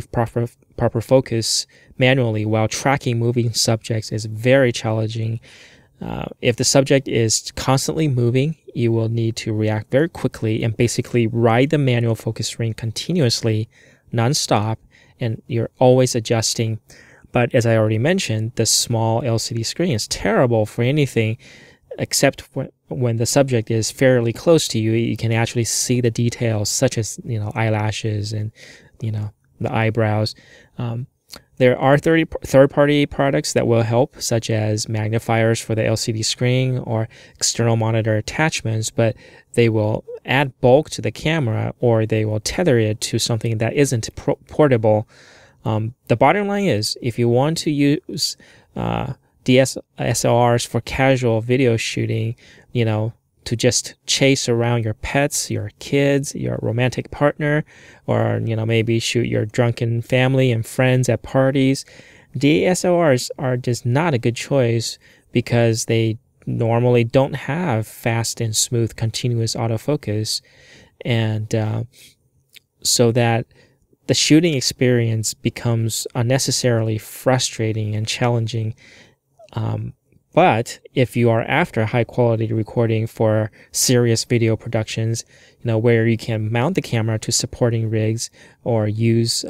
proper focus manually while tracking moving subjects is very challenging. If the subject is constantly moving, you will need to react very quickly and basically ride the manual focus ring continuously, non-stop, and you're always adjusting. But as I already mentioned, the small LCD screen is terrible for anything except when the subject is fairly close to you. You can actually see the details, such as, eyelashes and, the eyebrows. There are third-party products that will help, such as magnifiers for the LCD screen or external monitor attachments, but they will add bulk to the camera, or they will tether it to something that isn't portable. The bottom line is, if you want to use DSLRs for casual video shooting, to just chase around your pets, your kids, your romantic partner, or, maybe shoot your drunken family and friends at parties, DSLRs are just not a good choice because they normally don't have fast and smooth continuous autofocus. And so that the shooting experience becomes unnecessarily frustrating and challenging. But if you are after high quality recording for serious video productions, where you can mount the camera to supporting rigs or use,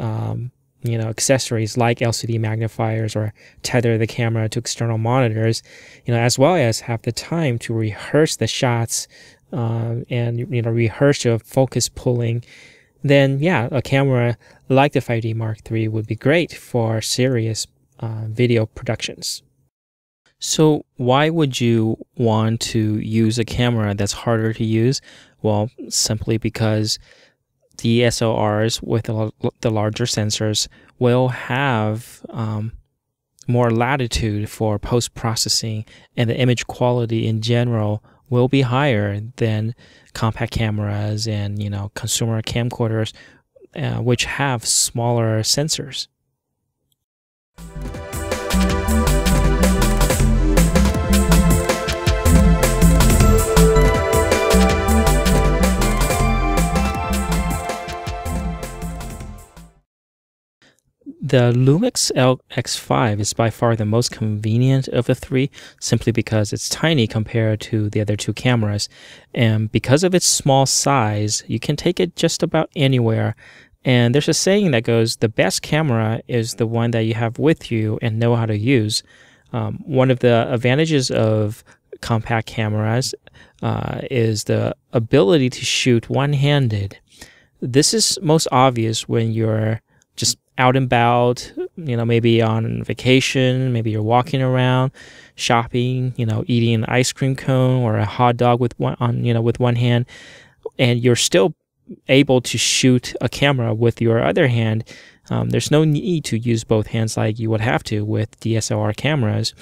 accessories like LCD magnifiers or tether the camera to external monitors, as well as have the time to rehearse the shots, and, rehearse your focus pulling, then yeah, a camera like the 5D Mark III would be great for serious video productions. So why would you want to use a camera that's harder to use? Well, simply because DSLRs with the larger sensors will have more latitude for post-processing, and the image quality in general will be higher than compact cameras and, consumer camcorders, which have smaller sensors. The Lumix LX5 is by far the most convenient of the three, simply because it's tiny compared to the other two cameras. And because of its small size, you can take it just about anywhere. And there's a saying that goes, the best camera is the one that you have with you and know how to use. One of the advantages of compact cameras is the ability to shoot one-handed. This is most obvious when you're just out and about, maybe on vacation, maybe you're walking around, shopping, eating an ice cream cone or a hot dog with one hand, and you're still able to shoot a camera with your other hand. There's no need to use both hands like you would have to with DSLR cameras.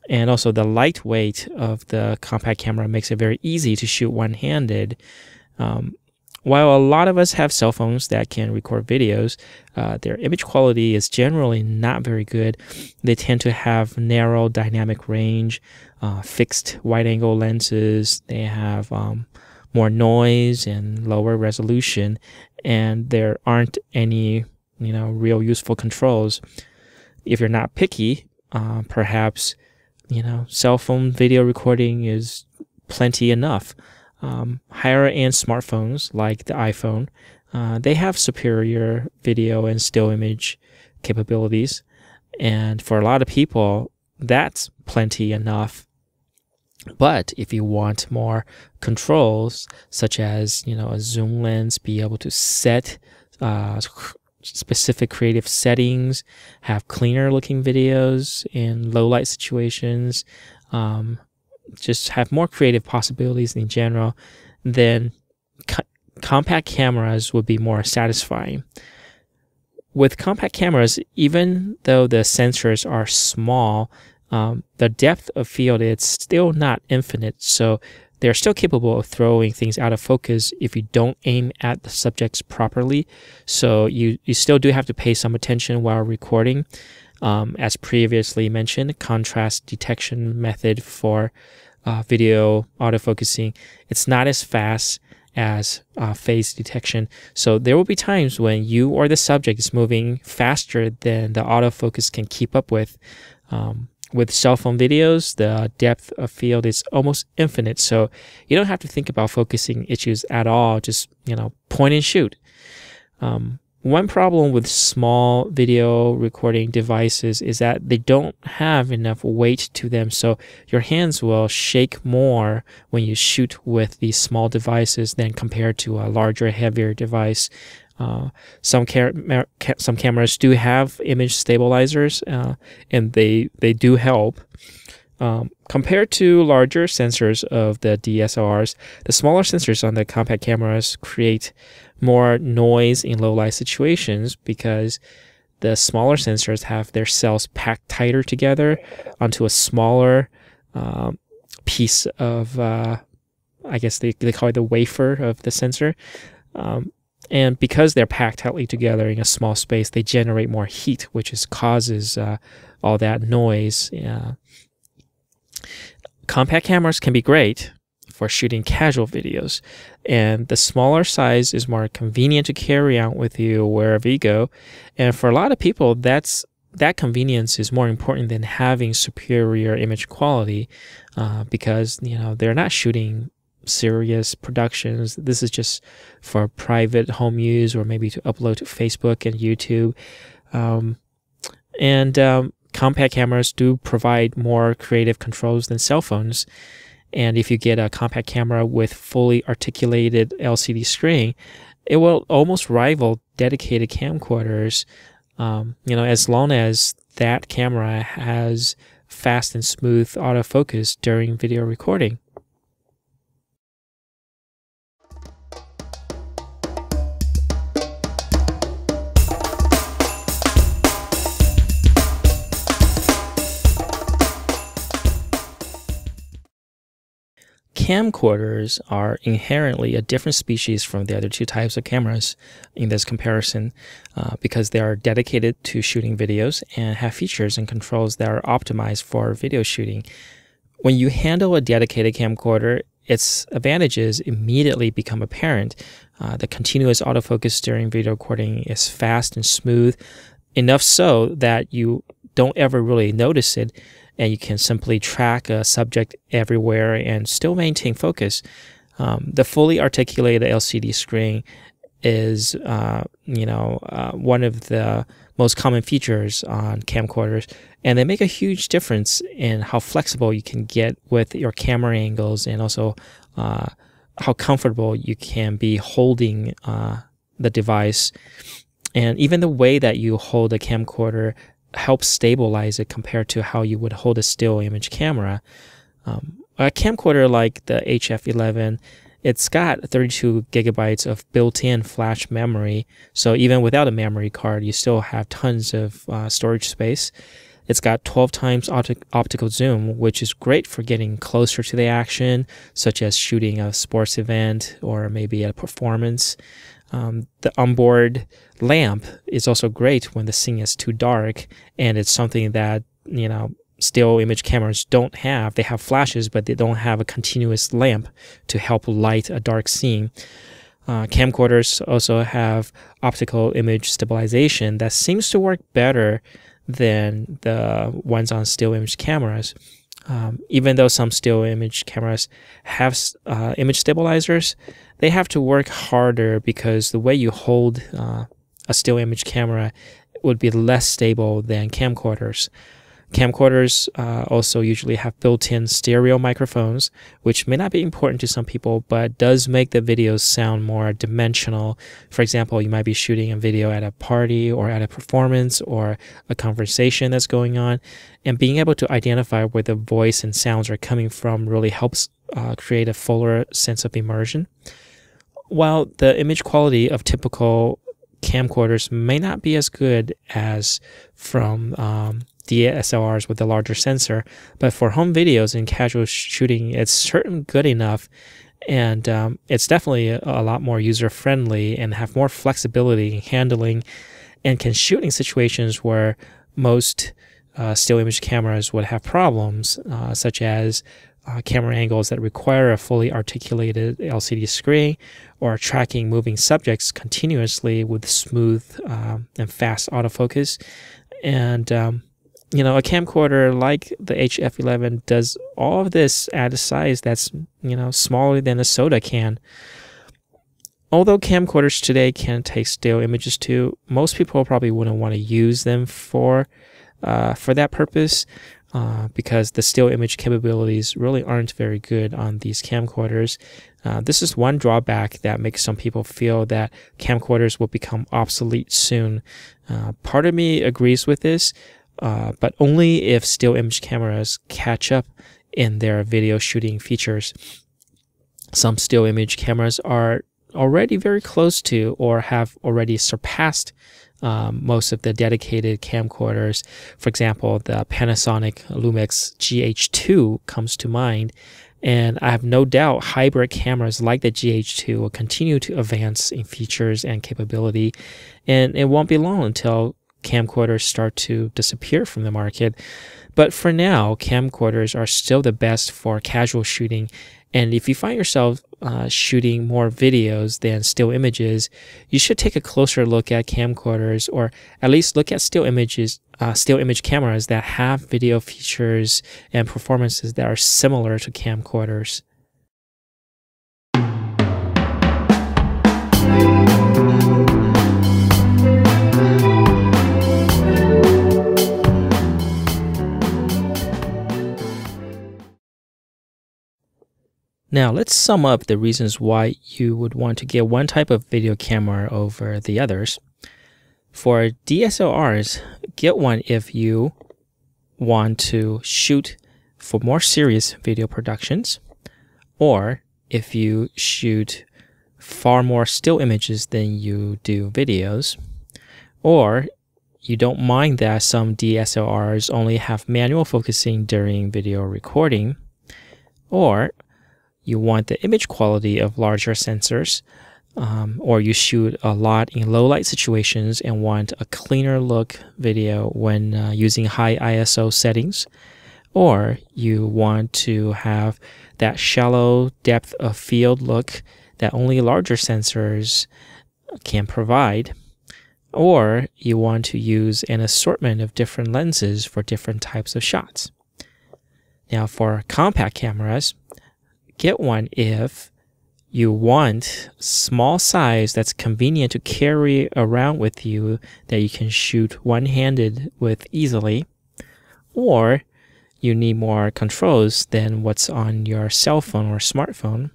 And also the lightweight of the compact camera makes it very easy to shoot one-handed. While a lot of us have cell phones that can record videos, their image quality is generally not very good. They tend to have narrow dynamic range, fixed wide-angle lenses. They have more noise and lower resolution, and there aren't any, real useful controls. If you're not picky, perhaps, cell phone video recording is plenty enough. Higher-end smartphones like the iPhone, they have superior video and still image capabilities, and for a lot of people, that's plenty enough. But if you want more controls, such as a zoom lens, be able to set specific creative settings, have cleaner-looking videos in low-light situations, just have more creative possibilities in general, then compact cameras would be more satisfying. With compact cameras, even though the sensors are small, the depth of field is still not infinite, so they're still capable of throwing things out of focus if you don't aim at the subjects properly. So you still do have to pay some attention while recording. As previously mentioned, contrast detection method for video autofocusing, it's not as fast, as phase detection. So there will be times when you or the subject is moving faster than the autofocus can keep up with. With cell phone videos, the depth of field is almost infinite, so you don't have to think about focusing issues at all. Just, point and shoot. One problem with small video recording devices is that they don't have enough weight to them, so your hands will shake more when you shoot with these small devices than compared to a larger, heavier device. Some cameras do have image stabilizers, and they do help. Compared to larger sensors of the DSLRs, the smaller sensors on the compact cameras create more noise in low light situations because the smaller sensors have their cells packed tighter together onto a smaller piece of, I guess they call it the wafer of the sensor. And because they're packed tightly together in a small space, they generate more heat, which causes all that noise. Compact cameras can be great for shooting casual videos, and the smaller size is more convenient to carry out with you wherever you go. And for a lot of people, that convenience is more important than having superior image quality, because they're not shooting serious productions. This is just for private home use or maybe to upload to Facebook and YouTube. Compact cameras do provide more creative controls than cell phones. And if you get a compact camera with fully articulated LCD screen, it will almost rival dedicated camcorders, as long as that camera has fast and smooth autofocus during video recording. Camcorders are inherently a different species from the other two types of cameras in this comparison, because they are dedicated to shooting videos and have features and controls that are optimized for video shooting. When you handle a dedicated camcorder, its advantages immediately become apparent. The continuous autofocus during video recording is fast and smooth, enough so that you don't ever really notice it, and you can simply track a subject everywhere and still maintain focus. The fully articulated LCD screen is, one of the most common features on camcorders, and they make a huge difference in how flexible you can get with your camera angles, and also how comfortable you can be holding the device. And even the way that you hold a camcorder helps stabilize it compared to how you would hold a still image camera. A camcorder like the HF11, it's got 32 gigabytes of built-in flash memory, so even without a memory card, you still have tons of storage space. It's got 12 times optical zoom, which is great for getting closer to the action, such as shooting a sports event or maybe a performance. The onboard lamp is also great when the scene is too dark, and it's something that, still image cameras don't have. They have flashes, but they don't have a continuous lamp to help light a dark scene. Camcorders also have optical image stabilization that seems to work better than the ones on still image cameras. Even though some still image cameras have image stabilizers, they have to work harder because the way you hold a still image camera would be less stable than camcorders. Camcorders also usually have built-in stereo microphones, which may not be important to some people, but does make the videos sound more dimensional. For example, you might be shooting a video at a party or at a performance or a conversation that's going on, and being able to identify where the voice and sounds are coming from really helps create a fuller sense of immersion. While the image quality of typical camcorders may not be as good as from DSLRs with a larger sensor, but for home videos and casual shooting, it's certainly good enough, and it's definitely a lot more user-friendly and have more flexibility in handling, and can shoot in situations where most still image cameras would have problems, such as camera angles that require a fully articulated LCD screen, or tracking moving subjects continuously with smooth and fast autofocus. And you know, a camcorder like the HF11 does all of this at a size that's, you know, smaller than a soda can. Although camcorders today can take still images too, most people probably wouldn't want to use them for that purpose, because the still image capabilities really aren't very good on these camcorders. This is one drawback that makes some people feel that camcorders will become obsolete soon. Part of me agrees with this, but only if still image cameras catch up in their video shooting features. Some still image cameras are already very close to, or have already surpassed, most of the dedicated camcorders. For example, the Panasonic Lumix GH2 comes to mind, and I have no doubt hybrid cameras like the GH2 will continue to advance in features and capability, and it won't be long until camcorders start to disappear from the market. But for now, camcorders are still the best for casual shooting. And if you find yourself shooting more videos than still images, you should take a closer look at camcorders, or at least look at still image cameras that have video features and performances that are similar to camcorders. Now, let's sum up the reasons why you would want to get one type of video camera over the others. For DSLRs, get one if you want to shoot for more serious video productions, or if you shoot far more still images than you do videos, or you don't mind that some DSLRs only have manual focusing during video recording, or you want the image quality of larger sensors, or you shoot a lot in low light situations and want a cleaner look video when using high ISO settings, or you want to have that shallow depth of field look that only larger sensors can provide, or you want to use an assortment of different lenses for different types of shots. Now, for compact cameras, get one if you want small size that's convenient to carry around with you, that you can shoot one-handed with easily, or you need more controls than what's on your cell phone or smartphone,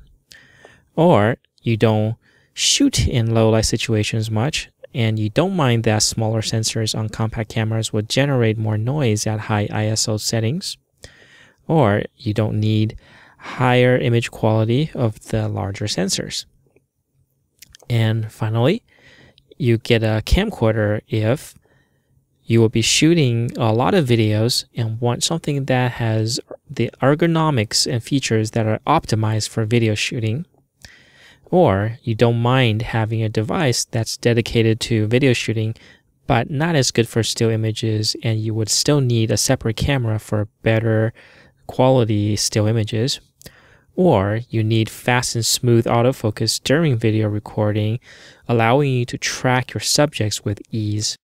or you don't shoot in low light situations much, and you don't mind that smaller sensors on compact cameras would generate more noise at high ISO settings, or you don't need higher image quality of the larger sensors. And finally, you get a camcorder if you will be shooting a lot of videos and want something that has the ergonomics and features that are optimized for video shooting, or you don't mind having a device that's dedicated to video shooting but not as good for still images, and you would still need a separate camera for better quality still images, or you need fast and smooth autofocus during video recording, allowing you to track your subjects with ease.